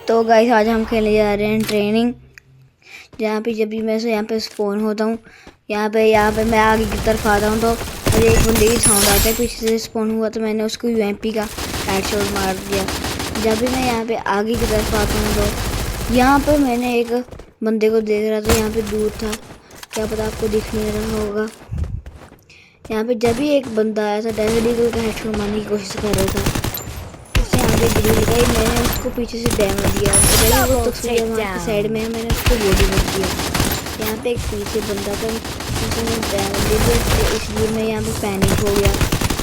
तो गाइस आज हम खेलने जा रहे हैं ट्रेनिंग, जहाँ पे जब भी मैं से यहाँ पे स्पॉन होता हूँ, यहाँ पे मैं आगे की तरफ आता हूँ तो मुझे एक बंदे की साउंड आता है। पीछे से स्पॉन हुआ तो मैंने उसको यूएमपी का हेडशॉट मार दिया। जब भी मैं यहाँ पे आगे की तरफ आता हूँ तो यहाँ पे मैंने एक बंदे को देख रहा था, यहाँ पे दूर था, क्या पता आपको दिख नहीं रहा होगा। यहाँ पे जब भी एक बंदा आया था डेविड का हेडशॉट मारने की कोशिश कर रहा था, यहाँ पे ग्रिल गई, मैंने उसको पीछे से डैमेज दिया। तो वो साइड में है, मैंने उसको बॉडी मार दिया। यहाँ पे एक पीछे बंदा था, उसने डैमेज दे दिया, इसलिए मैं यहाँ पे पैनिक हो गया।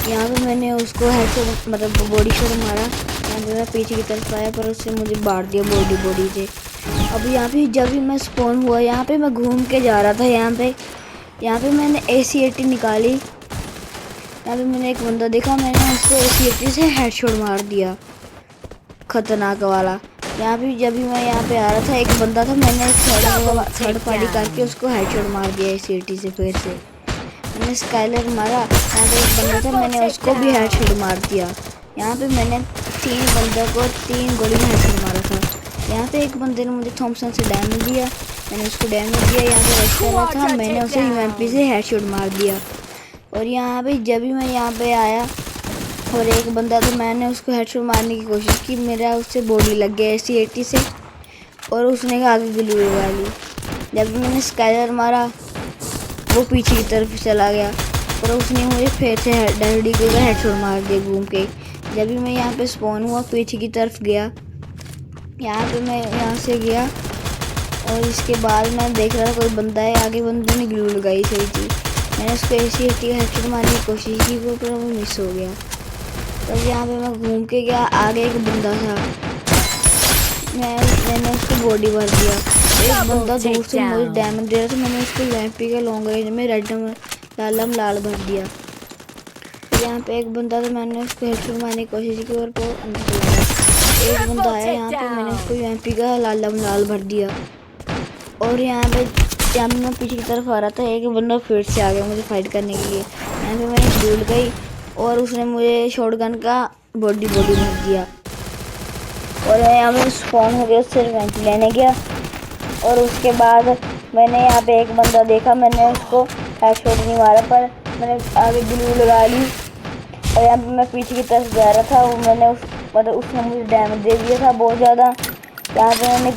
यहाँ पे मैंने उसको हेडशॉट मतलब बॉडी शॉट मारा। यहाँ पे मैं पीछे की तरफ आया पर उससे मुझे मार दिया बॉडी से। अब यहाँ पे जब भी मैं स्पॉन हुआ, यहाँ पे मैं घूम के जा रहा था, यहाँ पे मैंने AC-80 निकाली। यहाँ पे मैंने एक बंदा देखा, मैंने उसको AC-80 से हेडशॉट मार दिया, खतरनाक वाला। यहाँ पे जब भी मैं यहाँ पे आ रहा था, एक बंदा था, मैंने थर्ड पार्टी करके उसको हेडशॉट मार दिया AC-80 से। फिर से मैंने स्काइलर मारा। यहाँ पे एक बंदा था, मैंने उसको भी हेडशॉट मार दिया। यहाँ पे मैंने 3 बंदों को 3 गोली में हेडशॉट मारा था। यहाँ पे एक बंदे ने मुझे थॉमसन से डैमेज दिया, मैंने उसको डैमेज दिया। यहाँ पे रश कर रहा था, मैंने उसे यूएमपी से हेडशॉट मार दिया। और यहाँ पे जब भी मैं यहाँ पे आया और एक बंदा था, मैंने उसको हेडशॉट मारने की कोशिश की, मेरा उससे बॉडी लग गया AC-80 से और उसने आगे ग्लू लगा ली। जब मैंने स्काइलर मारा, वो पीछे की तरफ चला गया और उसने मुझे फिर से डेविड का हेडशॉट मार दिया घूम के। जब भी मैं यहाँ पे स्पॉन हुआ, पीछे की तरफ गया, यहाँ पे मैं यहाँ से गया और इसके बाद मैं देख रहा था कोई बंदा है, आगे बंदे ने ग्लू लगाई सही थी। मैंने उसको AC-80 का हेडशॉट मारने की कोशिश की, पर वो मिस हो गया। तो यहाँ पे मैं घूम के गया, आगे एक बंदा था, मैंने उसको बॉडी भर दिया। एक बंदा दूर से मुझे डैमेज दे रहा था, मैंने उसको यूएमपी का लॉन्ग रेंज में लाल भर दिया। यहाँ पे एक बंदा था, मैंने उसको हेडशॉट मारने की कोशिश की और वो अंदर चला गया। एक बंदा आया यहाँ पे, मैंने उसको यूएमपी का लाल भर दिया। और यहाँ पे मैं पीछे की तरफ आ रहा था, एक बंदा फिर से आ गया मुझे फाइट करने के लिए। यहाँ पे मैंने भूल गई और उसने मुझे शॉटगन का बॉडी भर दिया। और मैं यहाँ पे स्पॉन हो गया, उससे रिवेंज लेने गया। और उसके बाद मैंने यहाँ पे एक बंदा देखा, मैंने उसको हेडशॉट नहीं मारा पर मैंने आगे ग्लू लगा ली। और यहाँ पे मैं पीछे की तरफ जा रहा था, वो मैंने उसने मुझे डैमेज दे दिया था बहुत ज़्यादा। यहाँ पे मैंने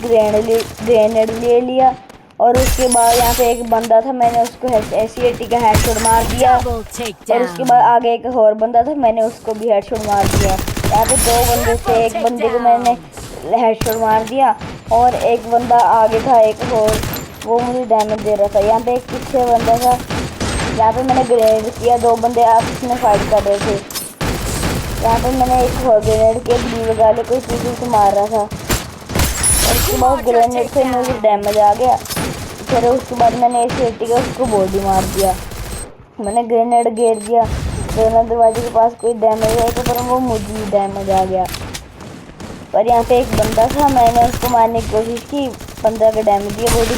ग्रेनेड ले लिया और उसके बाद यहाँ पे एक बंदा था, मैंने उसको AC-80 का हेडशॉट मार दिया। और उसके बाद आगे एक और बंदा था, मैंने उसको भी हेडशॉट मार दिया। यहाँ पे 2 बंदे से एक बंदे को मैंने हेडशॉट मार दिया और एक बंदा आगे था एक और, वो मुझे डैमेज दे रहा था। यहाँ पे एक पीछे बंदा था, यहाँ पे मैंने ग्रेनेड किया, 2 बंदे आपस में फाइट कर रहे थे। यहाँ पे मैंने एक और ग्रेनेड किया, ग्लू लगा ले, कोई पीछे से मार रहा था। और उसके बाद ग्रेनेड से मुझे डैमेज आ गया। फिर उसके बाद मैंने AC-80 का उसको बॉडी मार दिया, मैंने ग्रेनेड घेर दिया। ग्रेनेड दरवाजे के पास कोई डैमेज आया था पर वो मुझे डैमेज आ गया। पर यहाँ पे एक बंदा था, मैंने उसको मारने की कोशिश की, 15 का डैमेज दिया बॉडी।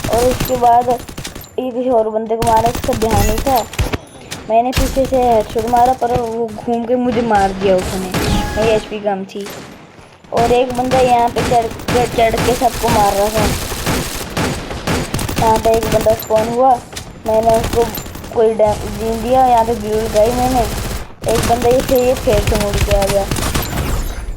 और उसके बाद एक और बंदे को मारा, उसका ध्यान नहीं था, मैंने पीछे से हेडशॉट मारा पर वो घूम के मुझे मार दिया उसने, मेरी HP कम थी। और एक बंदा यहाँ पे चढ़ के सबको मार रहा था। यहाँ पे एक बंदा स्पॉन हुआ, मैंने उसको कोई डैमेज दिया, यहाँ पे ग्लू लगाई मैंने। एक बंदा ये फिर से मुड़ के आ गया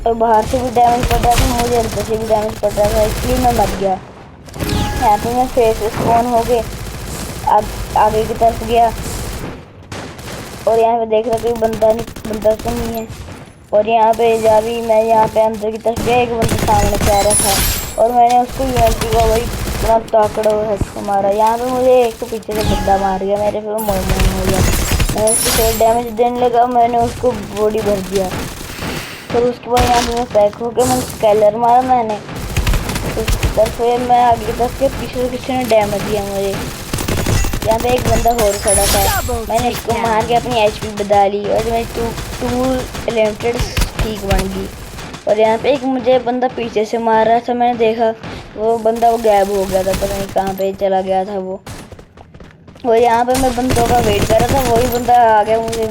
और बाहर से भी डैमेज पड़ रहा था, मुझे अंदर से भी डैमेज पड़ रहा था, इसलिए मैं मर गया। यहाँ पे मैं फिर से स्पॉन हो गए, आगे की तरफ गया और यहाँ पे देख रहा कोई बंदा तो नहीं है। और यहाँ पे जब भी मैं यहाँ पे अंदर की तरफ गया, एक बंदा सामने से आ रहा था और मैंने उसको यूएमपी का वही इतना ताकड़ा हेडशॉट मारा। यहाँ पे मुझे एक तो पीछे से बंदा मार गया, मेरे फिर मोड़ हो गया। मैंने उसको फिर डैमेज देने लगा, मैंने उसको बॉडी भर दिया। फिर उसके बाद यहाँ पे मैं पैक हो गया, मैंने स्काइलर मारा, मैंने उसकी तरफ मैं आगे की तरफ के पीछे ने डैमेज दिया मुझे। यहाँ पे एक बंदा और खड़ा था, मैंने इसको मार के अपनी HP बढ़ा ली और मेरी टू लिमिटेड ठीक बन गई। और यहाँ पे एक मुझे बंदा पीछे से मार रहा था, मैंने देखा वो बंदा गायब हो गया था, पता नहीं कहाँ पे चला गया था वो। और यहाँ पे मैं बंदों का वेट कर रहा था, वही बंदा आ गया मुझे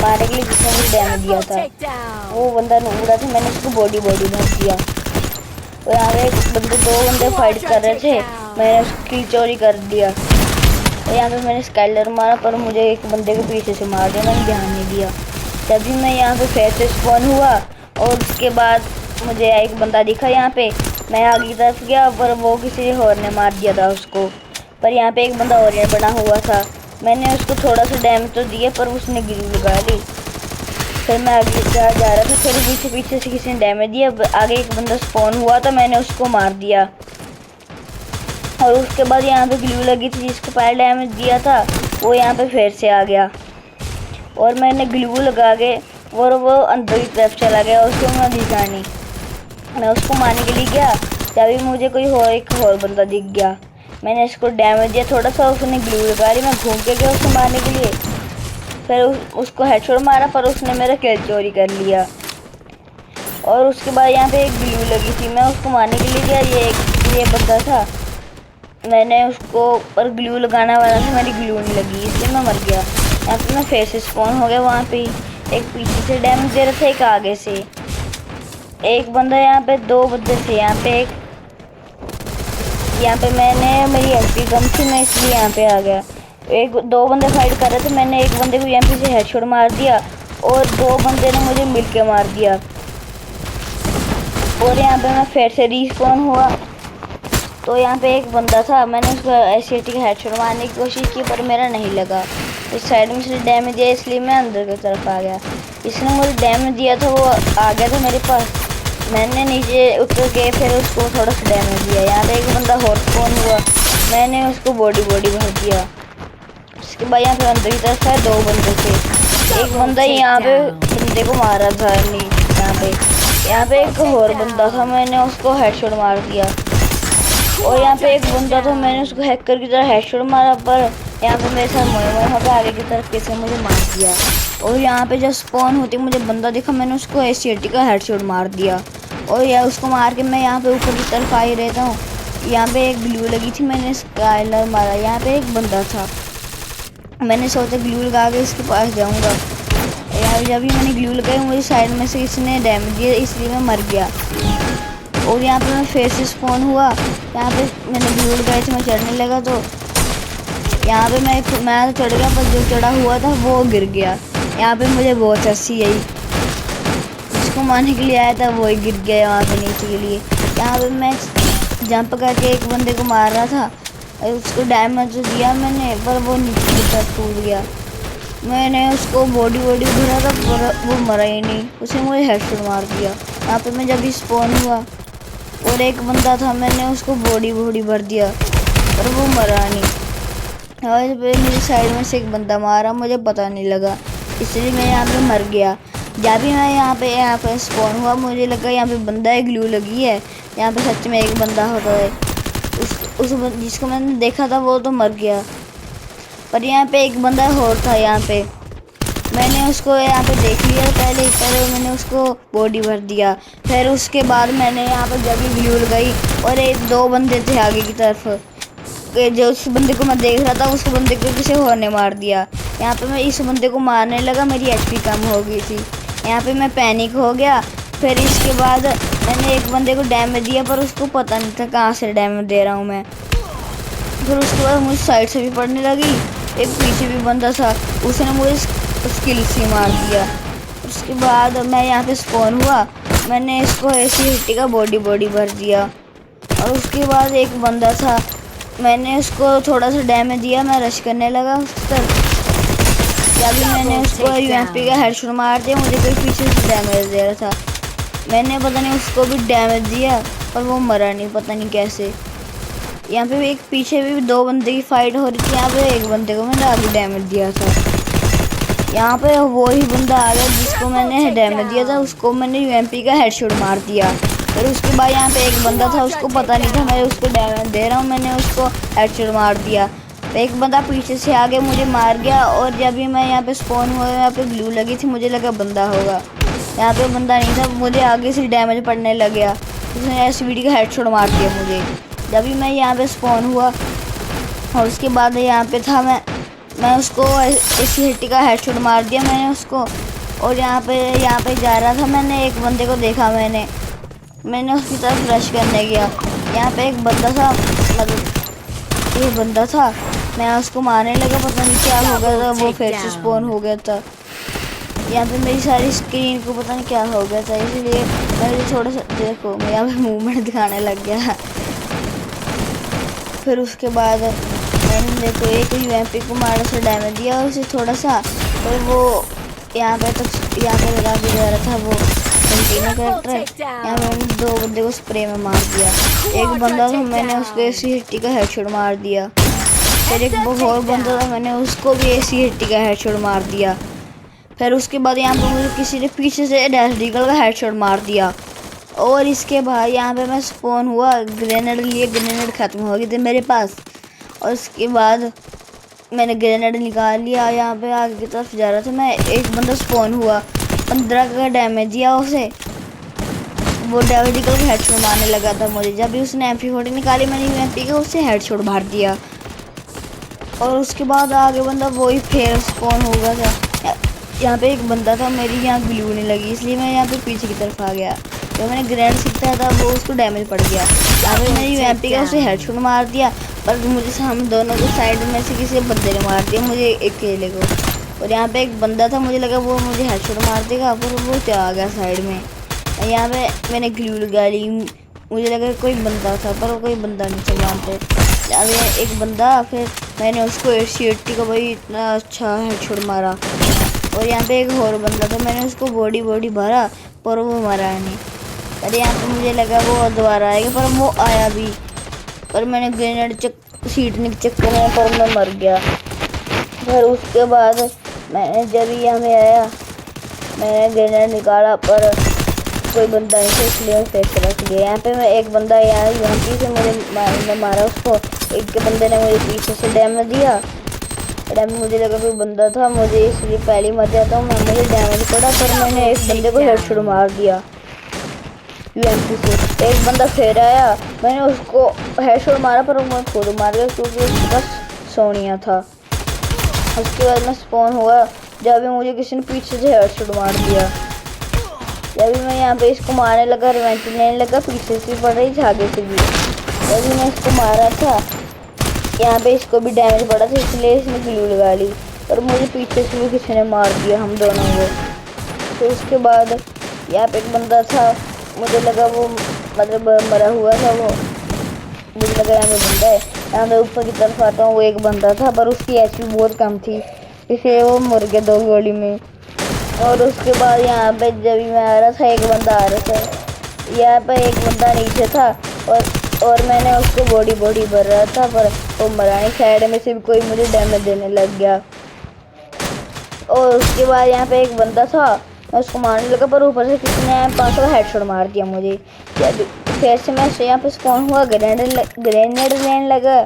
मारने के लिए जिसने मुझे डैमेज दिया था। वो बंदा उड़ा था, मैंने उसको बॉडी भर दिया। और यहाँ पे दो बंदे फाइट कर रहे थे, मैंने उसकी चोरी कर दिया। और यहाँ पे मैंने स्काइलर मारा पर मुझे एक बंदे के पीछे से मार दिया, मैंने ध्यान नहीं दिया। तभी मैं यहाँ पे फिर से स्पॉन हुआ और उसके बाद मुझे एक बंदा दिखा यहाँ पे। मैं आगे की तरफ गया पर वो किसी और ने मार दिया था उसको। पर यहाँ पे एक बंदा और बना हुआ था, मैंने उसको थोड़ा सा डैमेज तो दिया पर उसने ग्लू लगा ली। फिर मैं आगे जा रहा था, फिर पीछे से किसी ने डैमेज दिया। आगे एक बंदा स्पॉन हुआ था, मैंने उसको मार दिया। और उसके बाद यहाँ पे ग्लू लगी थी, जिसको पहले डैमेज दिया था वो यहाँ पे फिर से आ गया और मैंने ग्लू लगा के और वो अंदर की तरफ चला गया, उसको मैं दिखा नहीं। मैं उसको मारने के लिए गया, तभी मुझे एक और बंदा दिख गया। मैंने इसको डैमेज दिया थोड़ा सा, उसने ग्लू लगा ली। मैं घूम के गया उसको मारने के लिए, फिर उसको हेडशॉट मारा पर उसने मेरा किल चोरी कर लिया। और उसके बाद यहाँ पे एक ग्लू लगी थी, मैं उसको मारने के लिए गया। ये बंदा था, मैंने उसको पर ग्लू लगाना वाला था, मेरी ग्लू नहीं लगी इसलिए मैं मर गया। यहाँ पे मैं फिर से स्पॉन हो गया। वहाँ पे एक पीछे से डैमेज दे रहा था, एक आगे से। एक बंदा यहाँ पे, दो बंदे थे यहाँ पे। यहाँ पे मेरी एचपी कम थी, मैं इसलिए यहाँ पे आ गया। दो बंदे फाइट कर रहे थे, मैंने एक बंदे को यहाँ पे से हेडशॉट मार दिया और दो बंदे ने मुझे मिल के मार दिया। और यहाँ पे मैं फिर से रिस्पॉन हुआ, तो यहाँ पे एक बंदा था, मैंने उसको ऐसे का हेडशॉट मारने की कोशिश की पर मेरा नहीं लगा। इस साइड में से डैमेज दिया इसलिए मैं अंदर की तरफ आ गया। इसने मुझे डैमेज दिया था, वो आ गया था मेरे पास। मैंने नीचे उतर के फिर उसको थोड़ा सा डैमेज दिया। यहाँ पे एक बंदा हॉट स्पॉन हुआ, मैंने उसको बॉडी भर दिया। उसके बाद यहाँ पे अंदर की तरफ है, दो बंदे थे। एक बंदा यहाँ पे बंदे को मारा था, यहाँ पे एक और बंदा था, मैंने उसको हेडशॉट मार दिया। और यहाँ पे एक बंदा था, मैंने उसको हैकर की तरह हेडशॉट मारा पर यहाँ पे मेरे साथ वहाँ पे आगे की तरफ किसी ने मुझे मार दिया। और यहाँ पे जब स्पॉन होती मुझे बंदा दिखा, मैंने उसको एसीटी का हेडशॉट मार दिया। और यह उसको मार के मैं यहाँ पे ऊपर की तरफ आ ही रहता हूँ। यहाँ पे एक ग्लू लगी थी, मैंने स्काइलर मारा। यहाँ पे एक बंदा था, मैंने सोचा ग्लू लगा के इसके पास जाऊँगा। यहाँ जब भी मैंने ग्लू लगाई मुझे साइड में से इसने डैमेज दिया, इसलिए मैं मर गया। और यहाँ पे मैं फिर से स्पॉन हुआ। यहाँ पे मैंने ग्लू लगाई थी, मैं चढ़ने लगा तो यहाँ पे मैं तो चढ़ गया, पर जो चढ़ा हुआ था वो गिर गया। यहाँ पे मुझे बहुत हंसी आई, जिसको मारने के लिए आया था वो ही गिर गया वहाँ पे नीचे के लिए। यहाँ पे मैं जंप करके एक बंदे को मार रहा था, उसको डैमेज दिया मैंने पर वो नीचे की तरफ टूट गया। मैंने उसको बॉडी भरा था पर वो मरा ही नहीं, उसे मुझे हेडशॉट मार दिया। यहाँ पे मैं जब भी स्पॉन हुआ और एक बंदा था, मैंने उसको बॉडी भर दिया पर वो मरा नहीं। और मेरी साइड में से एक बंदा मारा, मुझे पता नहीं लगा, इसलिए मैं यहाँ पे मर गया। जब भी मैं यहाँ पे स्पॉन हुआ मुझे लगा यहाँ पे बंदा है, ग्लू लगी है। यहाँ पे सच में एक बंदा होता है, उस जिसको मैंने देखा था वो तो मर गया। पर यहाँ पे एक बंदा और था, यहाँ पे मैंने उसको यहाँ पे देख लिया पहले मैंने उसको बॉडी भर दिया। फिर उसके बाद मैंने यहाँ पे जब भी ग्लू लगाई और दो बंदे थे आगे की तरफ, जो उस बंदे को मैं देख रहा था उस बंदे को किसी और ने मार दिया। यहाँ पे मैं इस बंदे को मारने लगा, मेरी एचपी कम हो गई थी। यहाँ पे मैं पैनिक हो गया। फिर इसके बाद मैंने एक बंदे को डैमेज दिया पर उसको पता नहीं था कहाँ से डैमेज दे रहा हूँ मैं। फिर उसके बाद मुझे साइड से भी पड़ने लगी, एक पीछे भी बंदा था, उसने मुझे स्किल से मार दिया। उसके बाद मैं यहाँ पे स्पॉन हुआ, मैंने इसको ऐसी हिट्टी का बॉडी भर दिया। और उसके बाद एक बंदा था, मैंने उसको थोड़ा सा डैमेज दिया, मैं रश करने लगा उस तरफ। जब भी मैंने उसको यूएमपी का हेडशॉट मार दिया, मुझे कोई पीछे से डैमेज दे रहा था, मैंने पता नहीं उसको भी डैमेज दिया पर वो मरा नहीं, पता नहीं कैसे। यहाँ पे भी एक पीछे भी दो बंदे की फाइट हो रही थी, यहाँ पे एक बंदे को मैंने आगे डैमेज दिया था। यहाँ पे वो ही बंदा आ गया जिसको मैंने डैमेज दिया था, उसको मैंने यूएमपी का हेडशॉट मार दिया। फिर उसके बाद यहाँ पे एक बंदा था, उसको पता नहीं था मैं उसको डैमेज दे रहा हूँ, मैंने उसको हेडशॉट मार दिया। तो एक बंदा पीछे से आगे मुझे मार गया। और जब भी मैं यहाँ पे स्पॉन हुआ, यहाँ पे ग्लू लगी थी, मुझे लगा बंदा होगा, यहाँ पे बंदा नहीं था, मुझे आगे से डैमेज पड़ने लग गया, उसने एसवीडी का हेडशॉट मार दिया मुझे। जब भी मैं यहाँ पे स्पॉन हुआ और उसके बाद यहाँ पे था, मैं उसको इसी हिट्टी का हेडशॉट मार दिया मैंने उसको। और यहाँ पे जा रहा था, मैंने एक बंदे को देखा, मैंने मैंने उसकी तरफ रश करने गया। यहाँ पे एक बंदा था, मतलब ये बंदा था, मैं उसको मारने लगा, पता नहीं क्या हो गया था, वो फिर से स्पॉन हो गया था। यहाँ पे मेरी सारी स्क्रीन को पता नहीं क्या हो गया था, इसलिए मैंने थोड़ा सा देखो मैं यहाँ पे मूवमेंट दिखाने लग गया। फिर उसके बाद मैंने देखो एक यूएमपी को मारा सा डैमेज दिया उसे थोड़ा सा, और वो यहाँ पे लगा के जा रहा था, वो कंटीन्यू कैरेक्टर है। यहाँ पे मैंने 2 बंदे को स्प्रे में मार दिया। एक बंदा था, मैंने उसको एसी हिट्टी का हेडशॉट मार दिया। फिर एक और बंदा था, मैंने उसको भी एसी हिट्टी का हेडशॉट मार दिया। फिर उसके बाद यहाँ पे मुझे किसी ने पीछे से डैश डीगल का हेडशॉट मार दिया। और इसके बाद यहाँ पे मैं स्पॉन हुआ, ग्रेनेड लिए, ग्रेनेड ख़त्म हो गई थी मेरे पास। और उसके बाद मैंने ग्रेनेड निकाल लिया, यहाँ पे आगे की तरफ जा रहा था मैं, एक बंदा स्पॉन हुआ, 15 का डैमेज दिया उसे। वो डैश डीगल का हेडशॉट मारने लगा था मुझे, जब भी उसने MP40 निकाली मैंने UMP का उससे हेडशॉट मार दिया। और उसके बाद आगे बंदा वही फिर स्पॉन हो गया था। यहाँ पे एक बंदा था, मेरी यहाँ ग्लू नहीं लगी, इसलिए मैं यहाँ पे पीछे की तरफ आ गया। जब मैंने ग्रेनेड सीखा था वो उसको डैमेज पड़ गया। यहाँ पे मैंने UMP का उसे हेडशॉट मार दिया, पर मुझे हम दोनों को साइड में से किसी बंदे ने मार दिया, मुझे अकेले को। और यहाँ पे एक बंदा था, मुझे लगा वो मुझे हेडशॉट मार देगा, पर वो क्या आ गया साइड में। यहाँ पे मैंने ग्लू लगा ली, मुझे लगा कोई बंदा था, पर वो कोई बंदा नहीं था वहाँ पे। यहाँ पे एक बंदा, फिर मैंने उसको 80 का भाई इतना अच्छा हेडशॉट मारा। और यहाँ पे एक और बंदा था, मैंने उसको बॉडी भरा, पर वो मरा नहीं। अरे यहाँ पे मुझे लगा वो दोबारा आएगा, पर वो आया भी, पर मैंने ग्रेनेड सीटने के चक्कर में पर मैं मर गया। फिर उसके बाद मैंने जब यहाँ पे आया मैंने ग्रेनेड निकाला, पर कोई बंदा नहीं था, इसलिए फिर से रख लिया। यहाँ पे मैं एक बंदा यहाँ से मुझे मारा उसको, एक के बंदे ने मुझे पीछे से डैमेज दिया। मुझे लगा कोई बंदा था, मुझे इसलिए पहले मर जाता हूँ मैं, मुझे डैमेज पड़ा, पर मैंने एक बंदे को हेडशॉट मार दिया UMP से। एक बंदा फिर आया, मैंने उसको हेडशॉट मारा, पर मैं खुद मार गया क्योंकि उसके पास सोनिया था। उसके बाद मैं स्पॉन हुआ, जब भी मुझे किसी ने पीछे से हेडशॉट मार दिया। जब भी मैं यहाँ पे इसको मारने लगा, रिवेंट लेने लगा, पीछे से पड़ रही थी, आगे से भी। जब भी मैं इसको मारा था, यहाँ पे इसको भी डैमेज पड़ा था, इसलिए इसने ग्लू लगा ली, और मुझे पीछे से भी किसी ने मार दिया हम दोनों को। तो उसके बाद यहाँ पे एक बंदा था, मुझे लगा वो मतलब मरा हुआ था, वो मुझे लगा यहाँ पे बंदा है। यहाँ पे ऊपर की तरफ आता हूँ, वो एक बंदा था, पर उसकी HP बहुत कम थी, इसलिए वो मर गया 2 गोली में। और उसके बाद यहाँ पे जब मैं आ रहा था, एक बंदा आ रहा था, यहाँ पे एक बंदा नीचे था, और मैंने उसको बॉडी भर रहा था, पर वो मरा नहीं। साइड में से भी कोई मुझे डैमेज देने लग गया। और उसके बाद यहाँ पे एक बंदा था, मैं उसको मारने लगा, पर ऊपर से किसी ने 500 का हेडशॉट मार दिया मुझे। फिर से मैं यहाँ पे स्पॉन हुआ, ग्रेनेड लेने लगा।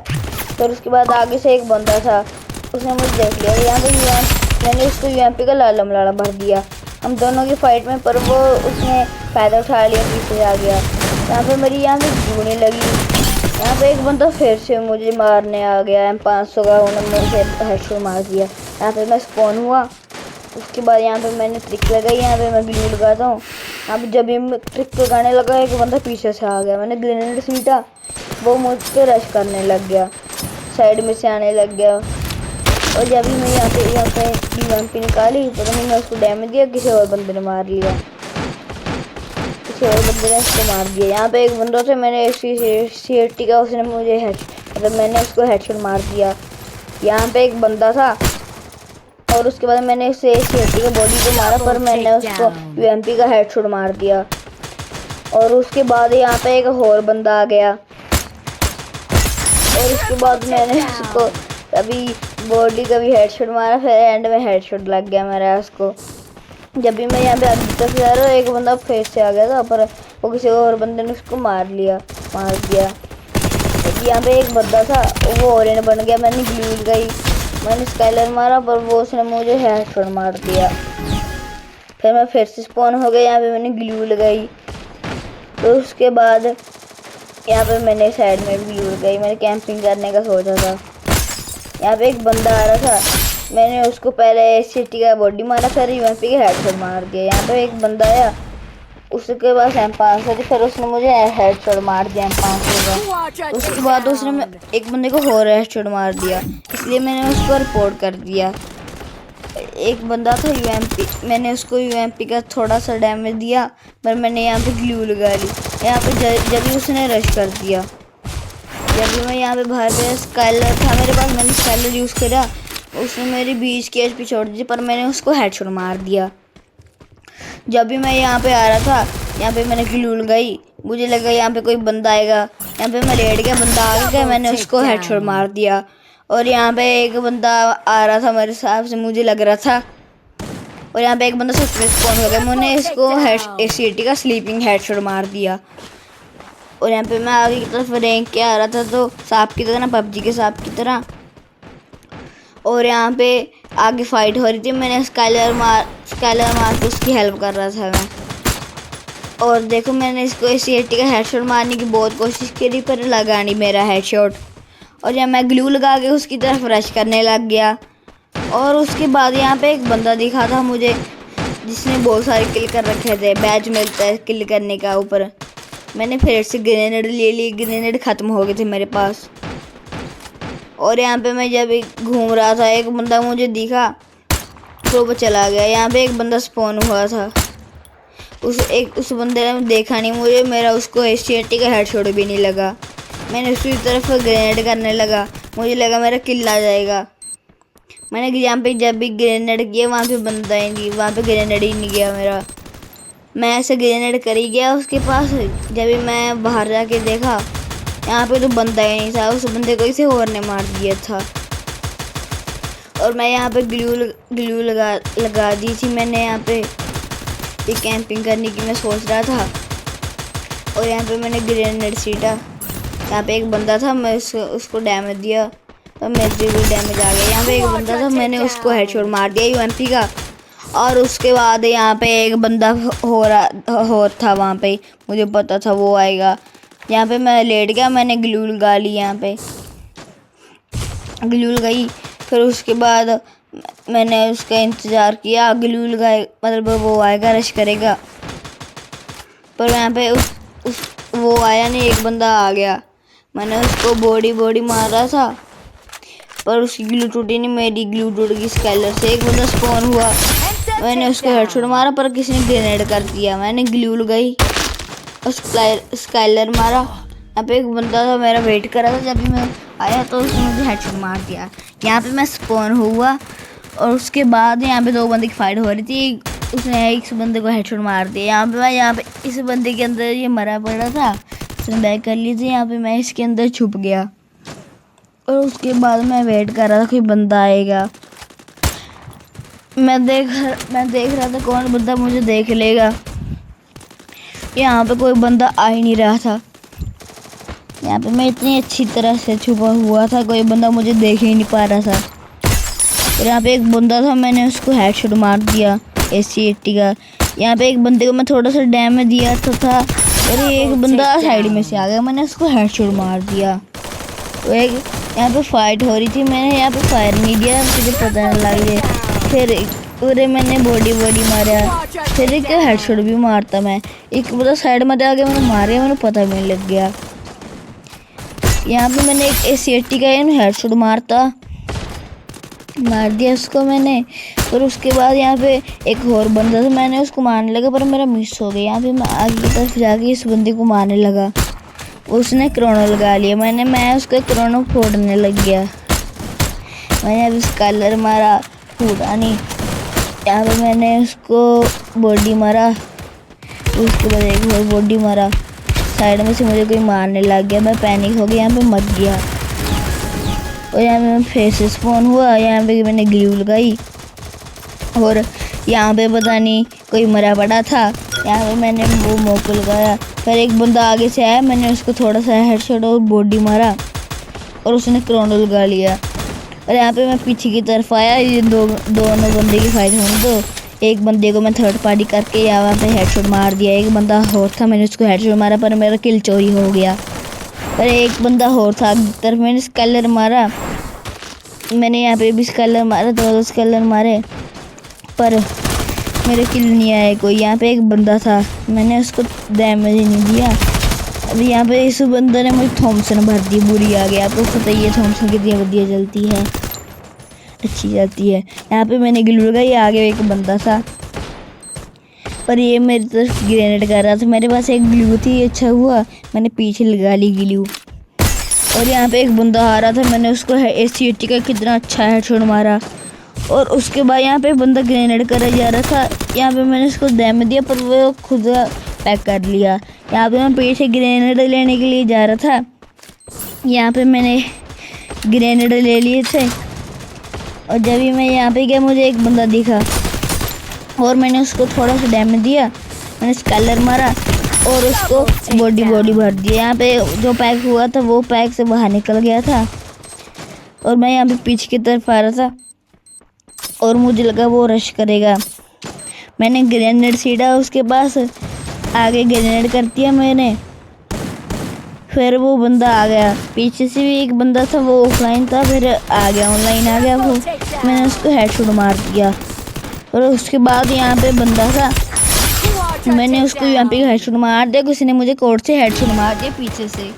फिर उसके बाद आगे से एक बंदा था, उसने मुझे देख लिया। यहाँ पे मैंने उसको UMP का लाला मलाड़ा भर दिया हम दोनों की फाइट में, पर वो उसने फायदा उठा लिया, पीछे आ गया। यहाँ पे मेरी यहाँ पे जूने लगी। यहाँ पे एक बंदा फिर से मुझे मारने आ गया, 500 का उन्होंने मुझे हेडशॉट मार दिया। यहाँ पे मैं स्पॉन हुआ। उसके बाद यहाँ पे मैंने ट्रिक लगाई, यहाँ पे मैं ग्लू लगाता हूँ। यहाँ पे जब भी मैं ट्रिक लगाने लगा, एक बंदा पीछे से आ गया, मैंने ग्रेनेड सीटा, वो मुझ पर रश करने लग गया, साइड में से आने लग गया। और जब भी मैं यहाँ पे UMP निकाली, तो मैंने उसको डैमेज दिया, किसी और बंदे ने मार लिया, किसी और बंदे ने उसको मार दिया। यहाँ पे एक बंदा था, मैंने CT का, उसने मुझे मतलब मैंने उसको हेडशॉट मार दिया। यहाँ पे एक बंदा था, और उसके बाद मैंने उसे CT का बॉडी को मारा, पर मैंने उसको UMP का हेडशॉट मार दिया। और उसके बाद यहाँ पे एक और बंदा आ गया, और उसके बाद मैंने उसको कभी बॉडी का भी हेडशॉट मारा, फिर एंड में हेडशॉट लग गया मेरा उसको। जब भी मैं यहाँ पे आगे तक जा रहा हूँ, एक बंदा फेस से आ गया था, पर वो किसी और बंदे ने उसको मार दिया। यहाँ पे एक बंदा था, वो ऑरेंज बन गया, मैंने ग्लू लगाई, मैंने स्काइलर मारा, पर वो उसने मुझे हेडशॉट मार दिया। फिर मैं फिर से स्पॉन हो गया, यहाँ पे मैंने ग्लू लगाई। तो उसके बाद यहाँ पे मैंने साइड में भी ग्लू लगाई, मैंने कैंपिंग करने का सोचा था। यहाँ पे एक बंदा आ रहा था, मैंने उसको पहले CT का बॉडी मारा, फिर UMP का हेडशॉट मार दिया। यहाँ पे एक बंदा आया, उसके पास M500 थी, फिर उसने मुझे हेडशॉट मार दिया M500 का। उसके बाद उसने एक बंदे को और हेडशॉट मार दिया, इसलिए मैंने उसको रिपोर्ट कर दिया। एक बंदा था UMP, मैंने उसको UMP का थोड़ा सा डैमेज दिया, पर मैंने यहाँ पे ग्लू लगा ली। यहाँ पे जब भी उसने रश कर दिया, जब भी मैं यहाँ पे बाहर पे स्काइलर था मेरे पास, मैंने स्काइलर यूज़ करा, उसने मेरी 20 की HP छोड़ दी, पर मैंने उसको हेडशॉट मार दिया। जब भी मैं यहाँ पे आ रहा था, यहाँ पे मैंने ग्लू लगाई, मुझे लगा यहाँ पे कोई बंदा आएगा, यहाँ पे मैं लेट गया, बंदा आ गया, मैंने उसको हेडशॉट मार दिया। और यहाँ पे एक बंदा आ रहा था मेरे हिसाब से, मुझे लग रहा था, और यहाँ पे एक बंदा सच स्पॉन हो गया, मैंने इसको ACT का स्लीपिंग हेडशॉट मार दिया। और यहाँ पे मैं आगे की तरफ रैंक के आ रहा था, तो सांप की तरह, PUBG के सांप की तरह, और यहाँ पे आगे फाइट हो रही थी, मैंने स्काइलर मार के उसकी हेल्प कर रहा था मैं। और देखो मैंने इसको ACT का हेडशॉट मारने की बहुत कोशिश करी, पर लगा नहीं मेरा हेडशॉट। और जब मैं ग्लू लगा के उसकी तरफ रश करने लग गया, और उसके बाद यहाँ पे एक बंदा दिखा था मुझे, जिसने बहुत सारे किल कर रखे थे, बैच मिलता है किल करने का ऊपर। मैंने फिर से ग्रेनेड ले ली, ग्रेनेड ख़त्म हो गए थे मेरे पास। और यहाँ पे मैं जब घूम रहा था, एक बंदा मुझे दिखा, तो वो चला गया। यहाँ पे एक बंदा स्पॉन हुआ था, उस बंदे ने देखा नहीं मुझे, मेरा उसको ACT का हेडशॉट भी नहीं लगा। मैंने उसकी तरफ ग्रेनेड करने लगा, मुझे लगा मेरा किल आ जाएगा। मैंने यहाँ पे जब भी ग्रेनेड किया, वहाँ पे बंदा ही नहीं, वहाँ पे ग्रेनेड ही नहीं गया मेरा। मैं ऐसे ग्रेनेड कर ही गया उसके पास, जब भी मैं बाहर जाके देखा, यहाँ पे तो बंदा ही नहीं था, उस बंदे को इसे और ने मार दिया था। और मैं यहाँ पे ग्लू लगा दी थी मैंने, यहाँ पे ये कैंपिंग करने की मैं सोच रहा था। और यहाँ पे मैंने ग्रेनेड सीटा, यहाँ पे एक बंदा था, मैं उसको डैमेज दिया, तो मेरे को डैमेज आ गया। यहाँ पे एक बंदा था, मैंने उसको हेडशॉट मार दिया UMP का। और उसके बाद यहाँ पे एक बंदा हो था वहाँ पे, मुझे पता था वो आएगा। यहाँ पे मैं लेट गया, मैंने ग्लू लगा ली, यहाँ पे ग्लू लगाई। फिर उसके बाद मैंने उसका इंतज़ार किया, ग्लू लगाए, मतलब वो आएगा, रश करेगा, पर यहाँ पे वो आया नहीं, एक बंदा आ गया। मैंने उसको बॉडी मारा था, पर उसकी ग्लू टूटी नहीं, मेरी ग्लू टूट गई स्काइलर से। एक बंदा स्पॉन हुआ, मैंने उसको हेडशॉट मारा, पर किसी ने ग्रेनेड कर दिया। मैंने ग्लू लगाई और स्काइलर मारा। यहाँ पे एक बंदा था, मेरा वेट कर रहा था, जब भी मैं आया तो उसने मुझे हेडशॉट मार दिया। यहाँ पे मैं स्पॉन हुआ, और उसके बाद यहाँ पे दो बंदे की फाइट हो रही थी, उसने एक बंदे को हेडशॉट मार दिया। यहाँ पे इस बंदे के अंदर ये मरा पड़ा था, उसने बैक कर ली थी। यहाँ पे मैं इसके अंदर छुप गया, और उसके बाद मैं वेट कर रहा था कोई बंदा आएगा। मैं देख रहा था कौन बंदा मुझे देख लेगा। यहाँ पे कोई बंदा आ ही नहीं रहा था। यहाँ पे मैं इतनी अच्छी तरह से छुपा हुआ था, कोई बंदा मुझे देख ही नहीं पा रहा था। और यहाँ पे एक बंदा था, मैंने उसको हेडशॉट मार दिया ACT का। यहाँ पे एक बंदे को मैं थोड़ा सा डैमेज दिया था, और एक बंदा साइड में से आ गया, मैंने उसको हेडशॉट मार दिया। तो एक यहाँ पे फाइट हो रही थी, मैंने यहाँ पे फायर नहीं दिया, मुझे पता नहीं लग जाए। फिर पूरे मैंने बॉडी मारा, फिर एक हेडशॉट भी मारता मैं। एक बंदा साइड में आ गया, मैंने मारा, मैंने पता भी नहीं लग गया। यहाँ पे मैंने एक ACT का हेडशॉट मार दिया उसको मैंने। और उसके बाद यहाँ पे एक और बंदा था, मैंने उसको मारने लगा, पर मेरा मिस हो गया। यहाँ पे मैं आगे की तरफ जाके इस बंदे को मारने लगा, उसने क्रोनो लगा लिया। मैं उसका क्रोनो फोड़ने लग गया। मैंने अभी स्काइलर मारा, फूटा नहीं। यहाँ पे मैंने उसको बॉडी मारा, उसके बाद एक और बॉडी मारा। साइड में से मुझे कोई मारने लग गया, मैं पैनिक हो गया, यहाँ पे मर गया। और यहाँ पे मैं फेस स्पॉन हुआ, यहाँ पे मैंने ग्लू लगाई, और यहाँ पे पता नहीं कोई मरा पड़ा था। यहाँ पे मैंने वो मोको लगाया, फिर एक बंदा आगे से आया, मैंने उसको थोड़ा सा हेडशॉट और बॉडी मारा, और उसने क्रोनो लगा लिया। और यहाँ पे मैं पीछे की तरफ आया, ये दोनों बंदे की फाइट होने दो। एक बंदे को मैं थर्ड पार्टी करके यहाँ पे हेडशॉट मार दिया। एक बंदा और था, मैंने उसको हेडशॉट मारा, पर मेरा किल चोरी हो गया। और एक बंदा और था तरफ, मैंने स्काइलर मारा, मैंने यहाँ पे भी स्काइलर मारा, दो स्काइलर मारे, पर मेरे किल नहीं आए कोई। यहाँ पे एक बंदा था, मैंने उसको डैमेज ही नहीं दिया। अभी यहाँ पे इस बंदे ने मुझे थॉमसन भर दी, बुरी आ गया। आपको पता ही है थॉमसन कितनी बढ़िया जलती है, अच्छी जाती है। यहाँ पे मैंने ग्लू लगाई, आगे एक बंदा था पर ये मेरी तरफ ग्रेनेड कर रहा था। मेरे पास एक ग्लू थी, अच्छा हुआ मैंने पीछे लगा ली ग्लू। और यहाँ पे एक बंदा आ रहा था, मैंने उसको एसीटी का कितना अच्छा हेडशॉट मारा। और उसके बाद यहाँ पे एक बंदा ग्रेनेड कर जा रहा था, यहाँ पे मैंने उसको डैमेज दिया पर वो खुद पैक कर लिया। यहाँ पे मैं पीछे ग्रेनेड लेने के लिए जा रहा था, यहाँ पे मैंने ग्रेनेड ले लिए थे। और जब भी मैं यहाँ पे गया मुझे एक बंदा दिखा और मैंने उसको थोड़ा सा डैमेज दिया, मैंने स्कैलर मारा और उसको बॉडी भर दिया। यहाँ पे जो पैक हुआ था वो पैक से बाहर निकल गया था और मैं यहाँ पे पीछे की तरफ आ रहा था और मुझे लगा वो रश करेगा। मैंने ग्रेनेड सीधा उसके पास, आगे ग्रेनेड कर दिया मैंने, फिर वो बंदा आ गया। पीछे से भी एक बंदा था, वो ऑफलाइन था, फिर आ गया ऑनलाइन आ गया वो, मैंने उसको हेडशॉट मार दिया। और उसके बाद यहाँ पे बंदा था, मैंने उसको यहाँ पे हेडशॉट मार दिया, किसी ने मुझे कोर्ट से हेडशॉट मार दिया पीछे से।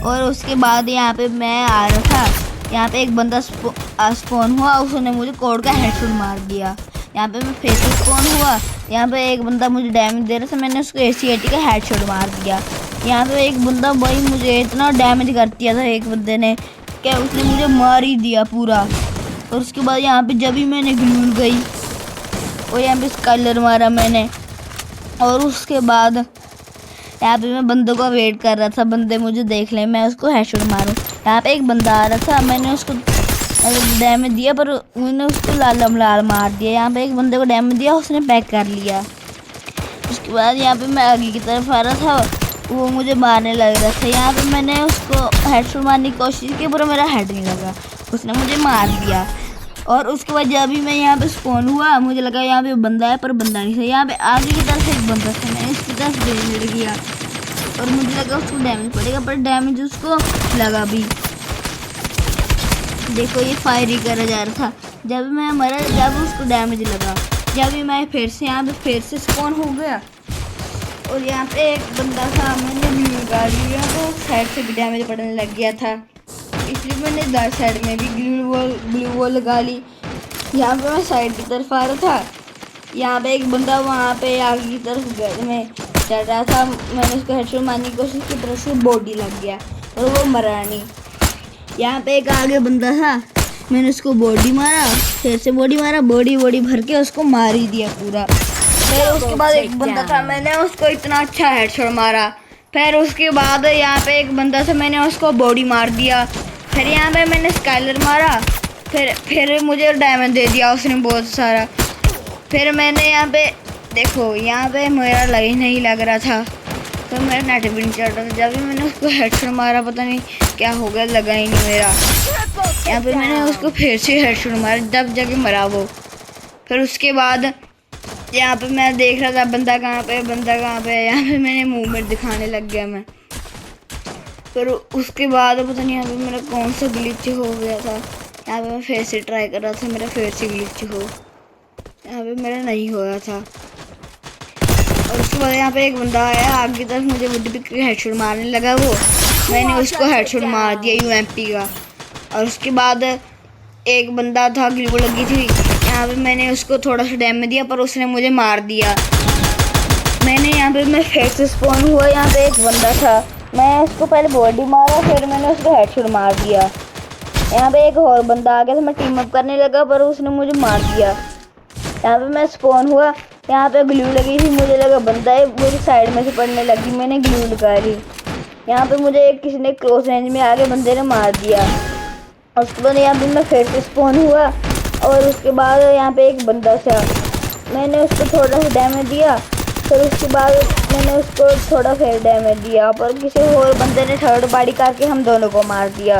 और उसके बाद यहाँ पे मैं आ रहा था, यहाँ पे एक बंदा स्पॉन हुआ, उसने मुझे कोर्ट का हेडशॉट मार दिया। यहाँ पे मैं फिर से स्पॉन हुआ, यहाँ पे एक बंदा मुझे डैमेज दे रहा था, मैंने उसको एसीएटी का हेडशॉट मार दिया। यहाँ पे एक बंदा भाई मुझे इतना डैमेज कर दिया था एक बंदे ने, क्या उसने मुझे मार ही दिया पूरा। और उसके बाद यहाँ पे जब भी मैंने ग्लूल गई और यहाँ पे स्कैलर मारा मैंने, और उसके बाद यहाँ पे मैं बंदों का वेट कर रहा था, बंदे मुझे देख लें मैं उसको हेडशॉट मारूं। यहाँ पे एक बंदा आ रहा था, मैंने उसको डैमेज दिया पर मैंने उसको लाल मार दिया। यहाँ पे एक बंदे को डैमेज दिया, उसने पैक कर लिया। उसके बाद यहाँ पे मैं आगे की तरफ आ रहा था, वो मुझे मारने लग रहा था। यहाँ पे मैंने उसको हेडशॉट मारने की कोशिश की पर मेरा हेड नहीं लगा, उसने मुझे मार दिया। और उसके बाद जब भी मैं यहाँ पे स्पॉन हुआ मुझे लगा यहाँ पे बंदा है पर बंदा नहीं था। यहाँ पे आगे की तरफ एक बंदा था, मैंने इसकी तरफ ग्रेनेड किया और मुझे लगा उसको डैमेज पड़ेगा पर डैमेज उसको लगा भी। देखो ये फायर ही करा जा रहा था, जब मैं मरा जब उसको डैमेज लगा, जब भी मैं फिर से यहाँ पे फिर से स्पॉन हो गया। और यहाँ पे एक बंदा था, मैंने ग्लू लगा लिया तो साइड से भी डैमेज पड़ने लग गया था, इसलिए मैंने दार साइड में भी ग्लू वॉल लगा ली। यहाँ पे मैं साइड की तरफ आ रहा था, यहाँ पे एक बंदा वहाँ पे आगे की तरफ घर में चढ़ रहा था, मैंने उसको हेडशॉट मारने की कोशिश की पर उसको बॉडी लग गया और वो मरा नहीं। यहाँ पे एक आगे बंदा था, मैंने उसको बॉडी मारा, फिर से बॉडी मारा, बॉडी भर के उसको मार ही दिया पूरा। फिर उसके बाद एक बंदा था, मैंने उसको इतना अच्छा हेडशॉट मारा। फिर उसके बाद यहाँ पे एक बंदा था, मैंने उसको बॉडी मार दिया। फिर यहाँ पे मैंने स्काइलर मारा, फिर मुझे डैमेज दे दिया उसने बहुत सारा। फिर मैंने यहाँ पे देखो यहाँ पे मेरा नहीं लग रहा था तो मेरा नेट भी नहीं चल रहा था। जब भी मैंने उसको हेडशॉट मारा पता नहीं क्या हो गया, लगा ही नहीं मेरा। यहाँ पे मैंने उसको फिर से हेडशॉट मारा, जब जाके मरा वो। फिर उसके बाद यहाँ पे मैं देख रहा था बंदा कहाँ पे यहाँ पे मैंने मूवमेंट दिखाने लग गया मैं। फिर उसके बाद पता नहीं यहाँ पे मेरा कौन सा ग्लिच हो गया था, यहाँ पे मैं फिर से ट्राई कर रहा था, मेरा फिर से ग्लिच हो, यहाँ पे मेरा नहीं हो रहा था। और उसके बाद यहाँ पे एक बंदा आया आगे की तरफ, मुझे वुड पे हेडशॉट मारने लगा वो, मैंने उसको हेडशॉट मार दिया यूएमपी का। और उसके बाद एक बंदा था, ग्लू लगी थी, यहाँ पे मैंने उसको थोड़ा सा डैमेज दिया पर उसने मुझे मार दिया। मैंने यहाँ पे मैं फिर से स्पॉन हुआ, यहाँ पे एक बंदा था, मैं उसको पहले बॉडी मारा फिर मैंने उसको हेडशॉट मार दिया। यहाँ पे एक और बंदा आ गया था, मैं टीम अप करने लगा पर उसने मुझे मार दिया। यहाँ पे मैं स्पॉन हुआ, यहाँ पे ग्लू लगी थी, मुझे लगा बंदा है, मुझे साइड में से पड़ने लगी, मैंने ग्लू लगा ली। यहाँ पे मुझे किसी ने क्लोज रेंज में आगे बंदे ने मार दिया। उसके बाद यहाँ पे मैं फिर से स्पॉन हुआ और उसके बाद यहाँ पे एक बंदा था, मैंने उसको थोड़ा सा डैमेज दिया, फिर उसके बाद मैंने उसको थोड़ा फिर डैमेज दिया, पर किसी और बंदे ने थर्ड पार्टी करके हम दोनों को मार दिया।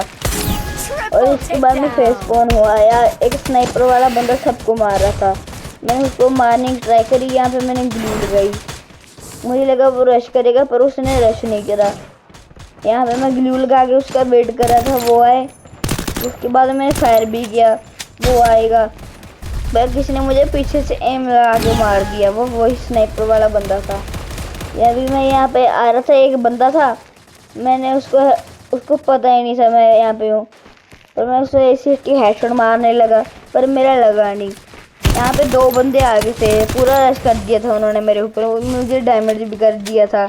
और उसके बाद मैं फिर स्पॉन हुआ, यार एक स्नाइपर वाला बंदा सबको मार रहा था, मैंने उसको मारने की ट्राई करी, यहाँ पे मैंने ग्लू लगाई, मुझे लगा वो रश करेगा पर उसने रश नहीं करा। यहाँ पे मैं ग्लू लगा के उसका वेट कर रहा था वो आए, उसके बाद मैंने फायर भी किया वो आएगा, किसी ने मुझे पीछे से एम लगा के मार दिया। वो वही स्नाइपर वाला बंदा था। या अभी मैं यहाँ पे आ रहा था, एक बंदा था, मैंने उसको पता ही नहीं था मैं यहाँ पे हूँ, पर मैं उसको ऐसे हेडशॉट मारने लगा, पर मेरा लगा नहीं। यहाँ पे दो बंदे आगे थे, पूरा रश कर दिया था उन्होंने मेरे ऊपर, मुझे डैमेज भी कर दिया था।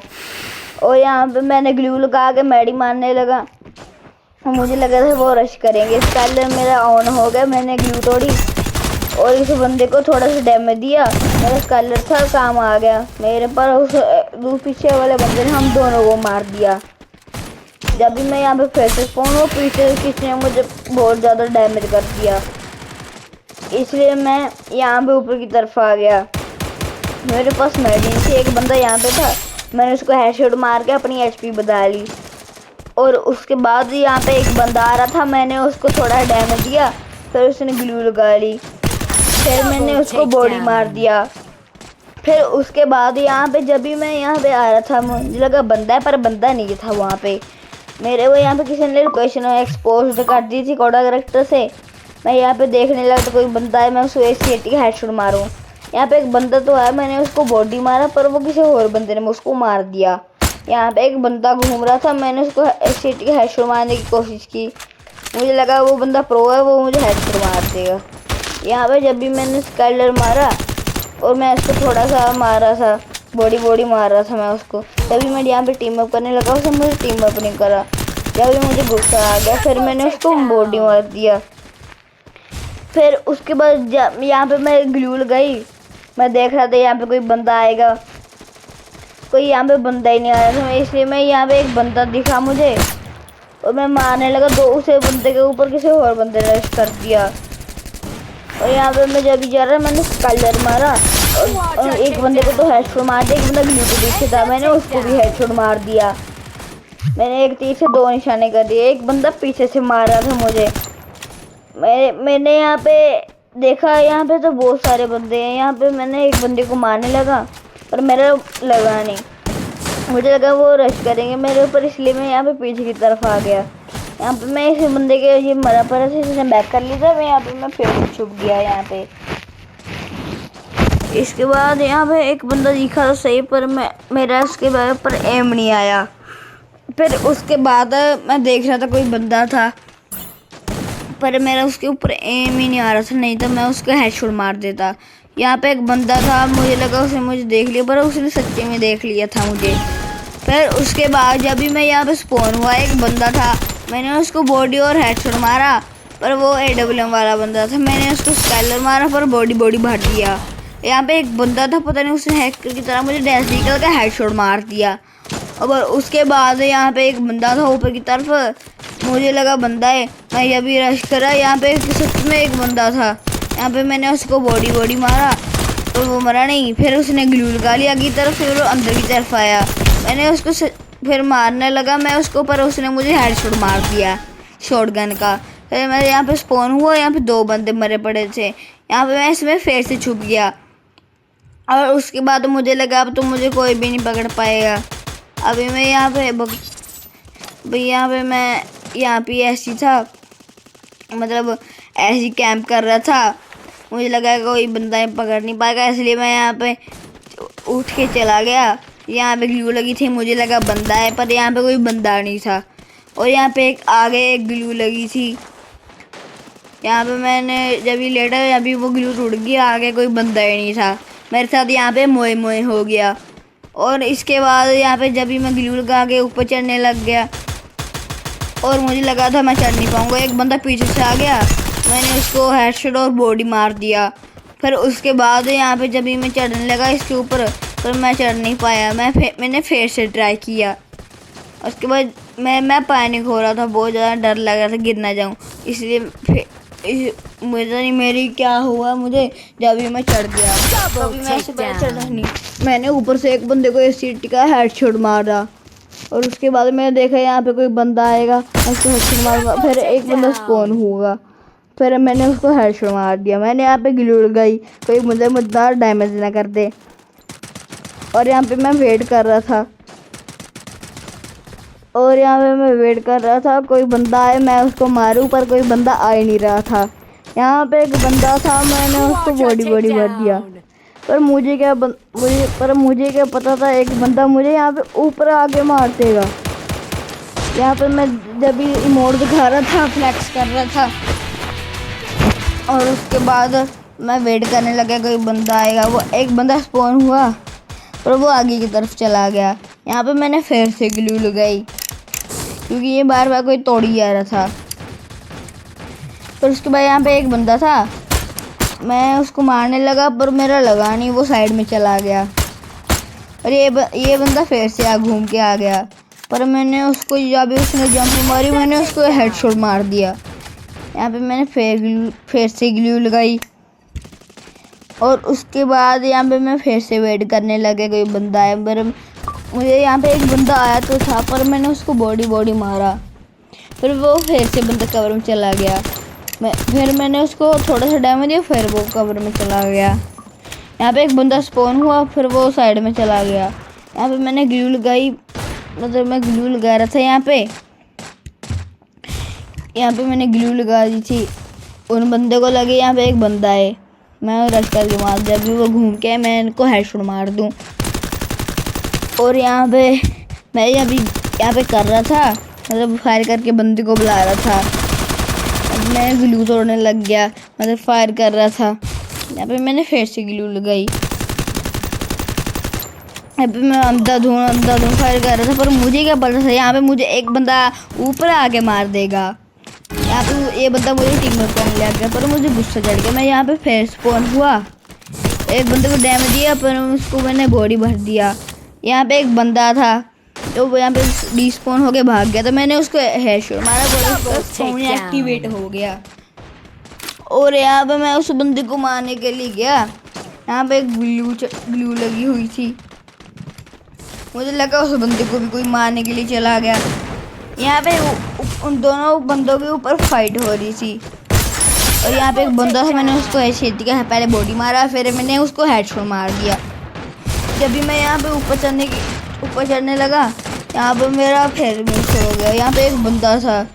और यहाँ पे मैंने ग्लू लगा के मैडी मारने लगा, मुझे लगा था वो रश करेंगे। स्काइलर मेरा ऑन हो गया, मैंने ग्लू तोड़ी और इस बंदे को थोड़ा सा डैमेज दिया। मेरा स्काइलर था, काम आ गया मेरे पर। उस पीछे वाले बंदे ने हम दोनों को मार दिया। जब भी मैं यहाँ पे फिर से स्पॉन हुआ, पीछे किसी ने मुझे बहुत ज़्यादा डैमेज कर दिया, इसलिए मैं यहाँ पे ऊपर की तरफ आ गया। मेरे पास मेडिसिन थी, एक बंदा यहाँ पे था, मैंने उसको हेडशॉट मार के अपनी एचपी बढ़ा ली। और उसके बाद यहाँ पे एक बंदा आ रहा था, मैंने उसको थोड़ा डैमेज दिया, फिर उसने ग्लू लगा ली, फिर मैंने उसको बॉडी मार दिया। फिर उसके बाद यहाँ पे जब भी मैं यहाँ पे आ रहा था, मुझे लगा बंदा है, पर बंदा नहीं था वहाँ पे। मेरे को यहाँ पे किसी ने लोकेशन एक्सपोज कर दी थी कोडा कैरेक्टर से। मैं यहाँ पे देखने लगा तो कोई बंदा है, मैं उसको एसीटी का हेडशॉट मारूं। यहाँ पे एक बंदा तो है, मैंने उसको बॉडी मारा, पर वो किसी और बंदे ने उसको मार दिया। यहाँ पे एक बंदा घूम रहा था, मैंने उसको एसीटी का हेडशॉट मारने की कोशिश की, मुझे लगा वो बंदा प्रो है, वो मुझे हेडशॉट मार देगा। यहाँ पे जब भी मैंने स्काइलर मारा और मैं उसको थोड़ा सा मारा था, बॉडी मार रहा था मैं उसको, तभी मैं यहाँ पे टीम अप करने लगा, उसने मुझे टीम अप नहीं करा। जब भी मुझे गुस्सा आ गया, फिर मैंने उसको बॉडी मार दिया। फिर उसके बाद यहाँ पे मैं ग्लू लगाई, मैं देख रहा था यहाँ पे कोई बंदा आएगा, कोई यहाँ पे बंदा ही नहीं आ रहा था, इसलिए मैं यहाँ पे एक बंदा दिखा मुझे और मैं मारने लगा। उसे बंदे के ऊपर किसी और बंदे ने रश कर दिया। और यहाँ पे मैं जब भी जा रहा, मैंने स्काइलर मारा और एक बंदे को तो हेडशॉट मार दिया, एक बंदा ग्लू के पीछे था, मैंने उसको भी हेडशॉट मार दिया। मैंने एक तीर से 2 निशाने कर दिए। एक बंदा पीछे से मार रहा था मुझे, मैंने यहाँ पे देखा, यहाँ पे तो बहुत सारे बंदे हैं। यहाँ पे मैंने एक बंदे को मारने लगा, पर मेरा लगा नहीं, मुझे लगा वो रश करेंगे मेरे ऊपर, इसलिए मैं यहाँ पे पीछे की तरफ आ गया। यहाँ पे मैं इस बंदे के ये मरा पड़ा था, इसने बैक कर लिया था, मैं यहाँ पे मैं फिर से छुप गया यहाँ पे। इसके बाद यहाँ पे एक बंदा दिखा तो सही, पर मेरा उसके ऊपर एम नहीं आया। फिर उसके बाद मैं देख रहा था कोई बंदा था, पर मेरा उसके ऊपर एम ही नहीं आ रहा था, नहीं तो मैं उसको हेडशॉट मार देता। यहाँ पे एक बंदा था, मुझे लगा उसने मुझे देख लिया, पर उसने सच्चे में देख लिया था मुझे। फिर उसके बाद जब भी मैं यहाँ पे स्पॉन हुआ, एक बंदा था, मैंने उसको बॉडी और हेडशॉट मारा, पर वो AWM वाला बंदा था, मैंने उसको स्काइलर मारा, पर बॉडी भर दिया। यहाँ पे एक बंदा था, पता नहीं उसने हैकर की तरह मुझे डैश निकल का हेडशॉट मार दिया। और उसके बाद यहाँ पे एक बंदा था ऊपर की तरफ, मुझे लगा बंदा है, मैं जब भी रश करा, यहाँ पे सच में एक बंदा था। यहाँ पे मैंने उसको बॉडी मारा तो वो मरा नहीं, फिर उसने ग्लू लगा लिया आगे की तरफ, फिर वो अंदर की तरफ आया, मैंने उसको फिर मारने लगा मैं उसको, पर उसने मुझे हेडशॉट मार दिया शॉटगन का। फिर मैं यहाँ पे स्पॉन हुआ, यहाँ पे 2 बंदे मरे पड़े थे, यहाँ पे मैं इसमें फिर से छुप गया। और उसके बाद मुझे लगा अब तो मुझे कोई भी नहीं पकड़ पाएगा। अभी मैं यहाँ पे मैं यहाँ पे ऐसी था, मतलब ऐसी कैंप कर रहा था, मुझे लगा कोई बंदा पकड़ नहीं पाएगा, इसलिए मैं यहाँ पे उठ के चला गया। यहाँ पे ग्लू लगी थी, मुझे लगा बंदा है, पर यहाँ पे कोई बंदा नहीं था। और यहाँ पे आगे एक ग्लू लगी थी, यहाँ पे मैंने जब भी लेटा, अभी वो ग्लू टूट गया, आगे कोई बंदा ही नहीं था, मेरे साथ यहाँ पे मोए हो गया। और इसके बाद यहाँ पे जब भी मैं ग्लू लगा के ऊपर चढ़ने लग गया और मुझे लगा था मैं चढ़ नहीं पाऊँगा, एक बंदा पीछे से आ गया, मैंने उसको हेडशॉट और बॉडी मार दिया। फिर उसके बाद यहाँ पे जब भी मैं चढ़ने लगा इसके ऊपर, पर मैं चढ़ नहीं पाया, मैंने फिर से ट्राई किया। उसके बाद मैं पैनिक हो रहा था, बहुत ज़्यादा डर लग रहा था गिर ना जाऊँ, इसलिए मुझे नहीं मेरी क्या हुआ, मुझे जब भी मैं चढ़ गया, कभी मैं ऐसे पहले चढ़ा नहीं, मैंने ऊपर से एक बंदे को एसीटी का हेडशॉट मारा। और उसके बाद मैंने देखा यहाँ पे कोई बंदा आएगा, उसको हेडशॉट मारूंगा, फिर एक बंदा स्पॉन होगा, फिर मैंने उसको हेडशॉट मार दिया। मैंने यहाँ पे ग्लू लगाई, कोई मुझे डैमेज ना कर दे। और यहाँ पे मैं वेट कर रहा था, कोई बंदा आए मैं उसको मारूं, पर कोई बंदा आ ही नहीं रहा था। यहाँ पे एक बंदा था, मैंने उसको बॉडी भर दिया। पर मुझे क्या पता था एक बंदा मुझे यहाँ पे ऊपर आके मार देगा। यहाँ पे मैं जब भी इमोट दिखा रहा था, फ्लैक्स कर रहा था, और उसके बाद मैं वेट करने लगा कोई बंदा आएगा। वो एक बंदा स्पॉन हुआ पर वो आगे की तरफ चला गया। यहाँ पे मैंने फिर से ग्लू लगाई क्योंकि ये बार बार कोई तोड़ ही आ रहा था। पर उसके बाद यहाँ पे एक बंदा था, मैं उसको मारने लगा पर मेरा लगा नहीं, वो साइड में चला गया। और ये बंदा फिर से घूम के आ गया, पर मैंने उसको जब भी उसने जंप मारी मैंने उसको हेडशॉट मार दिया। यहाँ पे मैंने फिर से ग्लू लगाई और उसके बाद यहाँ पे मैं फिर से वेट करने लगे कोई बंदा आए। पर मुझे यहाँ पे एक बंदा आया तो था, पर मैंने उसको बॉडी मारा। फिर वो फिर से बंदा कवर में चला गया। फिर मैंने उसको थोड़ा सा डैमेज दिया, फिर वो कवर में चला गया। यहाँ पे एक बंदा स्पॉन हुआ, फिर वो साइड में चला गया। यहाँ पे मैंने ग्लू लगाई, मतलब मैं ग्लू लगा रहा था यहाँ पे मैंने ग्लू लगा दी थी। उन बंदे को लगे यहाँ पे एक बंदा है, मैं रश करके मार, जब भी वो घूम के मैं इनको हेडशॉट मार दूँ। और यहाँ पे मैं यहाँ पे कर रहा था, मतलब फायर करके बंदे को बुला रहा था। अब मैं ग्लू तोड़ने लग गया, मतलब फायर कर रहा था। यहाँ पे मैंने फिर से ग्लू लगाई। यहाँ पे मैं अंधाधुन फायर कर रहा था, पर मुझे क्या पता था यहाँ पे मुझे एक बंदा ऊपर आके मार देगा। यहाँ पे ये बंदा मुझे टीम में करने लग गया, पर मुझे गुस्सा चढ़ गया। मैं यहाँ पे फिर स्पॉन हुआ, एक बंदे को डैमेज दिया, पर उसको मैंने बॉडी भर दिया। यहाँ पे एक बंदा था तो वो यहाँ पे डिस्पॉन होके भाग गया, तो मैंने उसको हेडशॉट मारा, फोन एक्टिवेट हो गया। और यहाँ पे मैं उस बंदे को मारने के लिए गया। यहाँ पे ग्लू लगी हुई थी, मुझे लगा उस बंदे को भी कोई मारने के लिए चला गया। यहाँ पे उन दोनों बंदों के ऊपर फाइट हो रही थी। और यहाँ पे एक बंदा था, मैंने उसको ऐसे दिया, पहले बॉडी मारा, फिर मैंने उसको हेडशॉट मार दिया। जब भी मैं यहाँ पे ऊपर चढ़ने लगा, यहाँ पे मेरा फिर मिस हो गया। यहाँ पे एक बंदा था,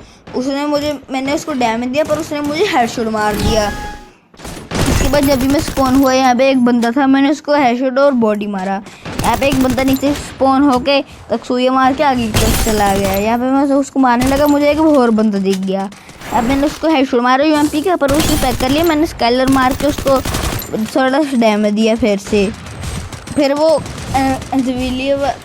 मैंने उसको डैमेज दिया, पर उसने मुझे हेडशॉट मार दिया। उसके बाद जब भी मैं स्पॉन हुआ, यहाँ पे एक बंदा था, मैंने उसको हेडशॉट और बॉडी मारा। यहाँ पे एक बंदा नीचे स्पॉन होके तक सुइया मार के आगे की तरफ चला गया। यहाँ पे मैं उसको मारने लगा, मुझे एक और बंदा दिख गया। अब मैंने उसको हेडशॉट मारा यूएमपी का, पर उसने पैक कर लिया। मैंने स्केलर मार के उसको थोड़ा सा डैमेज दिया फिर वो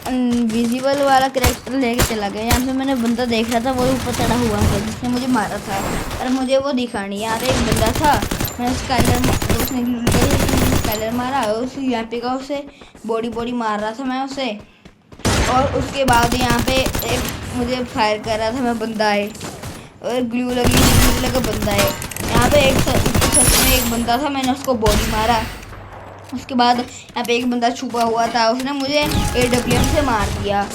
इनविजिबल वाला कैरेक्टर लेके चला गया। यहाँ पे मैंने बंदा देख रहा था, वो ऊपर चढ़ा हुआ था जिसने मुझे मारा था, पर मुझे वो दिखा नहीं। यहाँ पे एक बंदा था, मैं स्केलर मारा, उस यूएमपी का उसे बॉडी मार रहा था मैं उसे। और उसके बाद यहाँ पे एक मुझे फायर कर रहा था, मैं बंदा है, और ग्लू लगा बंदा है। यहाँ पे एक बंदा था, मैंने उसको बॉडी मारा। उसके बाद यहाँ पे एक बंदा छुपा हुआ था, उसने मुझे AWM से मार दिया।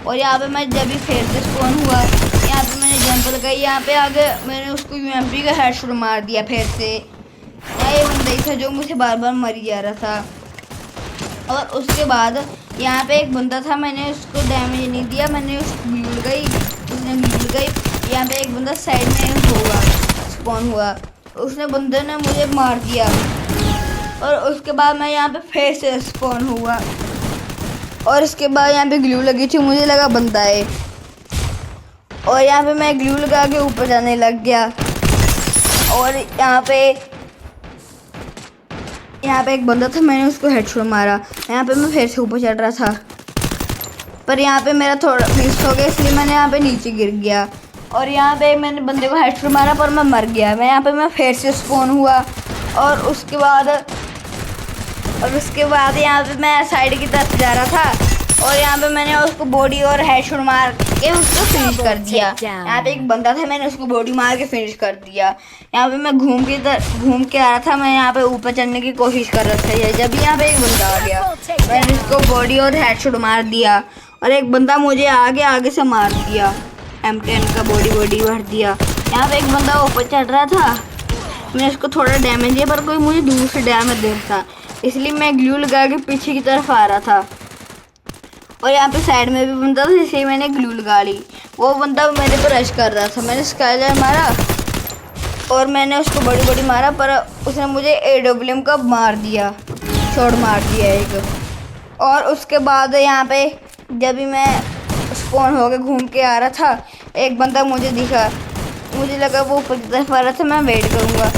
और यहाँ पे मैं जब भी फिर से स्पॉन हुआ, यहाँ पे मैंने जंप लगाई, यहाँ पे आगे मैंने उसको यूएमपी का हेडशॉट मार दिया फिर से। ये बंदा ही था जो मुझे बार बार मर जा रहा था। और उसके बाद यहाँ पे एक बंदा था, मैंने उसको डैमेज नहीं दिया, मैंने उसको ग्लू लगाई। यहाँ पे एक बंदा साइड में स्पॉन हुआ, उसने बंदे ने मुझे मार दिया। और उसके बाद मैं यहाँ पे फिर से स्पॉन हुआ, और इसके बाद यहाँ पे ग्लू लगी थी, मुझे लगा बंदा है, और यहाँ पे मैं ग्लू लगा के ऊपर जाने लग गया। और यहाँ पे एक बंदा था, मैंने उसको हेडशॉट मारा। यहाँ पे मैं फिर से ऊपर चढ़ रहा था, पर यहाँ पे मेरा थोड़ा मिस हो गया, इसलिए मैंने यहाँ पे नीचे गिर गया। और यहाँ पे मैंने बंदे को हेडशॉट मारा, पर मैं मर गया। मैं फिर से स्पॉन हुआ, और उसके बाद यहाँ पे मैं साइड की तरफ जा रहा था, और यहाँ पे मैंने उसको बॉडी और हेडशॉट मार के उसको फिनिश कर दिया। यहाँ पे एक बंदा था, मैंने उसको बॉडी मार के फिनिश कर दिया। यहाँ पे मैं घूम के आ रहा था, मैं यहाँ पे ऊपर चढ़ने की कोशिश कर रहा था। जब यहाँ पे एक बंदा आ गया, मैंने उसको बॉडी और हेडशॉट मार दिया, और एक बंदा मुझे आगे से मार दिया, M10 का बॉडी भर दिया। यहाँ पे एक बंदा ऊपर चढ़ रहा था, मैंने उसको थोड़ा डैमेज दिया, पर कोई मुझे दूर से डैमेज दे रहा था, इसलिए मैं ग्लू लगा के पीछे की तरफ आ रहा था। और यहाँ पे साइड में भी बंदा था, इसलिए मैंने ग्लू लगा ली। वो बंदा मेरे पर रश कर रहा था, मैंने स्काइलर मारा, और मैंने उसको बड़ी बड़ी मारा, पर उसने मुझे AWM का मार दिया, शॉट मार दिया एक। और उसके बाद यहाँ पे जब भी मैं स्पॉन होके घूम के आ रहा था, एक बंदा मुझे दिखा, मुझे लगा वो ऊपर की तरफ आ रहा था, मैं वेट करूँगा।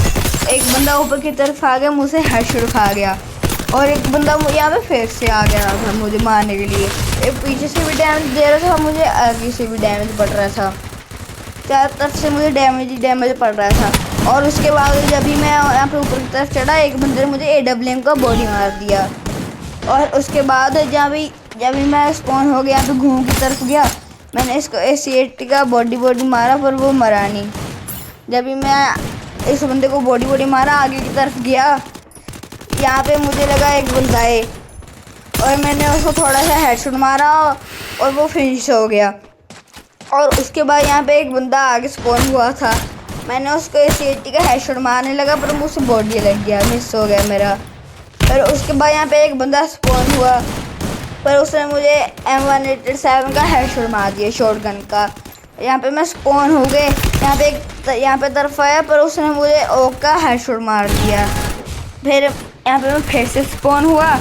एक बंदा ऊपर की तरफ आ गया, मुझसे हेडशॉट खा गया। और एक बंदा यहाँ पे फिर से आ गया था मुझे मारने के लिए। एक पीछे से भी डैमेज दे रहा था, मुझे आगे से भी डैमेज पड़ रहा था, चारों तरफ से मुझे डैमेज पड़ रहा था। और उसके बाद जब भी मैं यहाँ पे ऊपर की तरफ चढ़ा, एक बंदे ने मुझे AWM का बॉडी मार दिया। और उसके बाद जब भी मैं स्पॉन हो गया, यहाँ पे घूम की तरफ गया, मैंने इसको AC-80 का बॉडी मारा, पर वो मरा नहीं। जब भी मैं इस बंदे को बॉडी मारा, आगे की तरफ गया, यहाँ पे मुझे लगा एक बंदा है, और मैंने उसको थोड़ा सा हेडशॉट मारा और वो फिनिश हो गया। और उसके बाद यहाँ पे एक बंदा आगे स्पॉन हुआ था, मैंने उसको AC-80 का हेडशॉट मारने लगा, पर मुझसे बॉडी लग गया, मिस हो गया मेरा। फिर उसके बाद यहाँ पे एक बंदा स्पॉन हुआ, पर उसने मुझे M187 का हेडशॉट मार दिया, शॉटगन का। यहाँ पे मैं स्पॉन हो गए, यहाँ पे तरफ आया, पर उसने मुझे ओक का हेडशॉट मार दिया। फिर यहाँ पे मैं फिर से स्पॉन हुआ,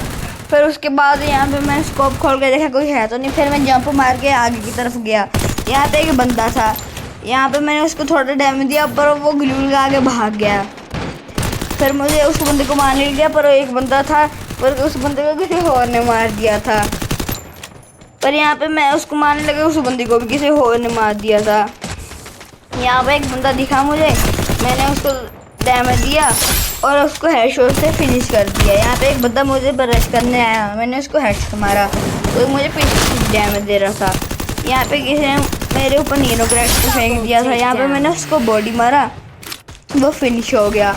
फिर उसके बाद यहाँ पे मैं स्कोप खोल के देखा कोई है तो नहीं, फिर मैं जंप मार के आगे की तरफ गया। यहाँ पे एक बंदा था, यहाँ पे मैंने उसको थोड़ा डैमेज दिया, पर वो ग्लू लगा के भाग गया। फिर मुझे उस बंदे को मारने लग गया, पर एक बंदा था, पर उस बंदे को किसी और ने मार दिया था। पर यहाँ पे मैं उसको मारने लगा, उस बंदे को भी किसी और ने मार दिया था। यहाँ पे एक बंदा दिखा मुझे, मैंने उसको डैमेज दिया और उसको हेडशॉट से फिनिश कर दिया। यहाँ पे एक बंदा मुझे रश करने आया, मैंने उसको हेडशॉट मारा, तो मुझे पीछे से डैमेज दे रहा था। यहाँ पे किसी ने मेरे ऊपर नीनो क्रैक्स फेंक दिया था, यहाँ पे मैंने उसको बॉडी मारा, वो फिनिश हो गया।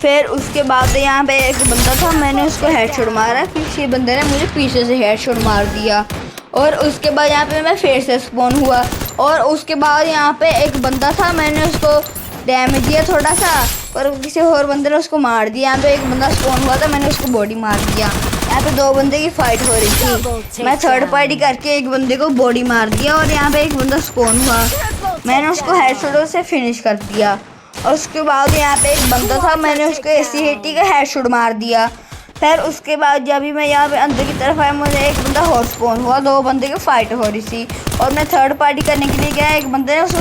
फिर उसके बाद यहाँ पे एक बंदा था, मैंने उसको हेडशॉट मारा, किसी बंदे ने मुझे पीछे से हेडशॉट मार दिया। और उसके बाद यहाँ पे मैं फिर से स्पॉन हुआ, और उसके बाद यहाँ पे एक बंदा था, मैंने उसको डैमेज दिया थोड़ा सा, पर किसी और बंदे ने उसको मार दिया। यहाँ पे एक बंदा स्पॉन हुआ था, मैंने उसको बॉडी मार दिया। यहाँ पे दो बंदे की फाइट हो रही थी, मैं थर्ड पार्टी करके एक बंदे को बॉडी मार दिया। और यहाँ पे एक बंदा स्पॉन हुआ, मैंने उसको हेडशॉट से फिनिश कर दिया। और उसके बाद यहाँ पे एक बंदा था, मैंने उसको AC-80 का हेडशॉट मार दिया। फिर उसके बाद जब भी मैं यहाँ पे अंदर की तरफ आया, मुझे एक बंदा और स्पॉन हुआ, दो बंदे की फाइट हो रही थी, और मैं थर्ड पार्टी करने के लिए गया। एक बंदे ने उस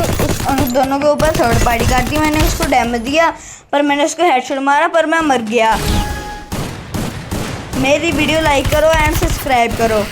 दोनों के ऊपर थर्ड पार्टी कर दी, मैंने उसको डैमेज दिया, पर मैंने उसको हेडशॉट मारा, पर मैं मर गया। मेरी वीडियो लाइक करो एंड सब्सक्राइब करो।